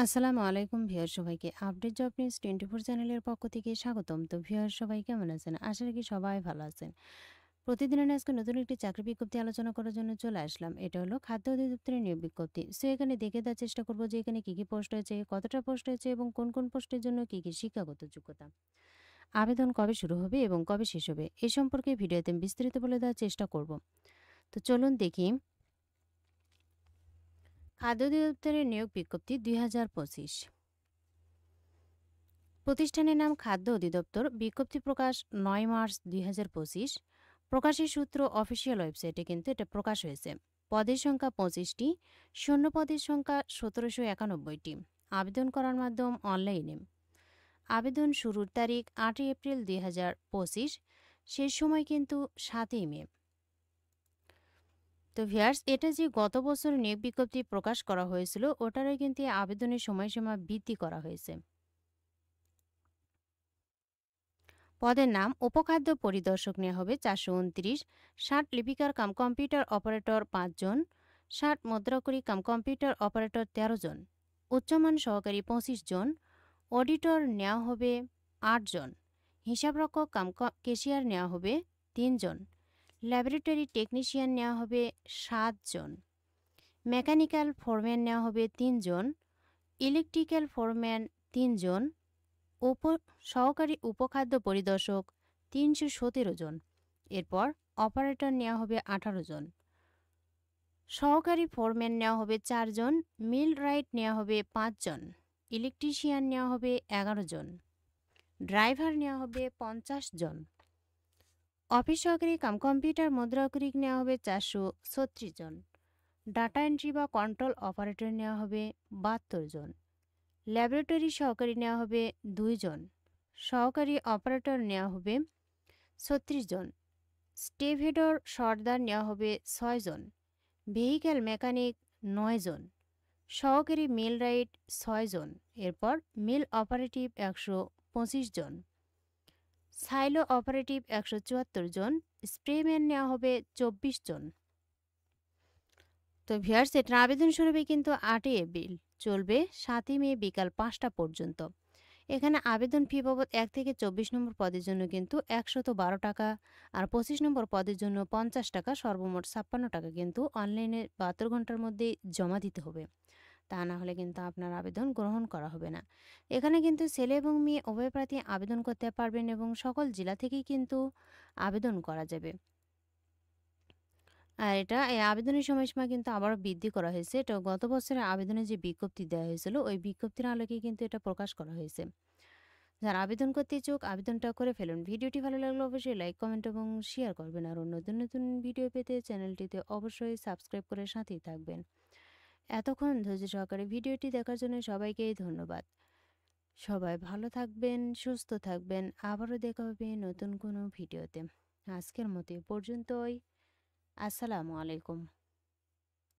আসসালামু আলাইকুম ভিউয়ার সবাইকে আপডেট জব নিউজ 24 চ্যানেলের পক্ষ থেকে স্বাগতম। তো ভিউয়ার সবাই কেমন আছেন? আশা রাখি সবাই ভালো আছেন। প্রতিদিনের আজকে নতুন একটি চাকরি বিজ্ঞপ্তি আলোচনা করার জন্য চলে আসলাম। এটা হলো খাদ্য অধিদপ্তরের নিয়োগ বিজ্ঞপ্তি। সো এখানে দেখে দেওয়ার চেষ্টা করব যে এখানে কি কি পোস্ট হয়েছে, কতটা পোস্ট হয়েছে এবং কোন কোন পোস্টের জন্য কি কি শিক্ষাগত যোগ্যতা। আবেদন কবে শুরু হবে এবং কবে শেষ হবে এ সম্পর্কে ভিডিওতে বিস্তারিত বলে দেওয়ার চেষ্টা করব। তো চলুন দেখি। খাদ্য অধিদপ্তরের নিয়োগ বিজ্ঞপ্তি 2025। প্রতিষ্ঠানের নাম খাদ্য অধিদপ্তর। বিজ্ঞপ্তি প্রকাশ 9 মার্চ 2025। প্রকাশের সূত্র অফিসিয়াল ওয়েবসাইটে কিন্তু এটা প্রকাশ হয়েছে। পদের সংখ্যা 25টি, শূন্য পদের সংখ্যা 1791টি। আবেদন করার মাধ্যম অনলাইনে। আবেদন শুরুর তারিখ 8 এপ্রিল 2025, শেষ সময় কিন্তু 7 মে। তো ভিয়ার্স, এটা যে গত বছর নিয়োগ বিজ্ঞপ্তি প্রকাশ করা হয়েছিল ওটারও কিন্তু এই আবেদনের সময়সীমা বৃদ্ধি করা হয়েছে। পদের নাম উপখাদ্য পরিদর্শক নেওয়া হবে 429, 60 লিপিকার কাম কম্পিউটার অপারেটর 5 জন, 60 মুদ্রাকরী কাম কম্পিউটার অপারেটর 13 জন, উচ্চমান সহকারী 25 জন, অডিটর নেওয়া হবে 8 জন, হিসাবরক্ষক কাম কেশিয়ার নেওয়া হবে 3 জন, ল্যাবরেটরি টেকনিশিয়ান নেওয়া হবে 7 জন, মেকানিক্যাল ফোরম্যান নেওয়া হবে 3 জন, ইলেকট্রিক্যাল ফোরম্যান 3 জন, সহকারী উপখাদ্য পরিদর্শক 317 জন। এরপর অপারেটর নেওয়া হবে 18 জন, সহকারী ফোরম্যান নেওয়া হবে 4 জন, মিল রাইট নেওয়া হবে 5 জন, ইলেকট্রিশিয়ান নেওয়া হবে 11 জন, ড্রাইভার নেওয়া হবে 50 জন, অফিস সহকারী কাম কম্পিউটার মুদ্রাক্ষরিক নেওয়া হবে 436 জন, ডাটা এন্ট্রি বা কন্ট্রোল অপারেটর নেওয়া হবে 72 জন, ল্যাবরেটরি সহকারী নেওয়া হবে 2 জন, সহকারী অপারেটর নেওয়া হবে 36 জন, স্টেভেডর সর্দার নেওয়া হবে 6 জন, ভেহিক্যাল মেকানিক 9 জন, সহকারী মিল রাইট 6 জন। এরপর মিল অপারেটিভ 125 জন, সাইলো অপারেটিভ 174 জন, স্প্রেম্যান নেওয়া হবে 24 জন। তো ভিউয়ার্স, এটার আবেদন শুরু হবে কিন্তু 8 এপ্রিল, চলবে 7 মে বিকাল 5টা পর্যন্ত। এখানে আবেদন ফি বাবদ 1 থেকে 24 নম্বর পদের জন্য কিন্তু 112 টাকা, আর 25 নম্বর পদের জন্য 50 টাকা, সর্বমোট 56 টাকা কিন্তু অনলাইনে 72 ঘন্টার মধ্যে জমা দিতে হবে। তা না হলে কিন্তু আপনার আবেদন গ্রহণ করা হবে না। এখানে কিন্তু ছেলে এবং মেয়ে উভয় প্রার্থী আবেদন করতে পারবেন এবং সকল জেলা থেকেই কিন্তু আবেদন করা যাবে। আর এই আবেদনের সময়সীমা কিন্তু আবারও বৃদ্ধি করা হয়েছে। এটা গত বছরের আবেদনের যে বিজ্ঞপ্তি দেওয়া হয়েছিল ওই বিজ্ঞপ্তির আলোকে কিন্তু এটা প্রকাশ করা হয়েছে। যারা আবেদন করতে ইচ্ছুক আবেদনটা করে ফেলুন। ভিডিওটি ভালো লাগলে অবশ্যই লাইক, কমেন্ট এবং শেয়ার করবেন। আর নতুন নতুন ভিডিও পেতে চ্যানেলটিতে অবশ্যই সাবস্ক্রাইব করে সাথেই থাকবেন। এতক্ষণ ধৈর্য সহকারে ভিডিওটি দেখার জন্য সবাইকে ধন্যবাদ। সবাই ভালো থাকবেন, সুস্থ থাকবেন। আবারও দেখা হবে নতুন কোনো ভিডিওতে। আজকের মতো এ পর্যন্তই। আসসালামু আলাইকুম।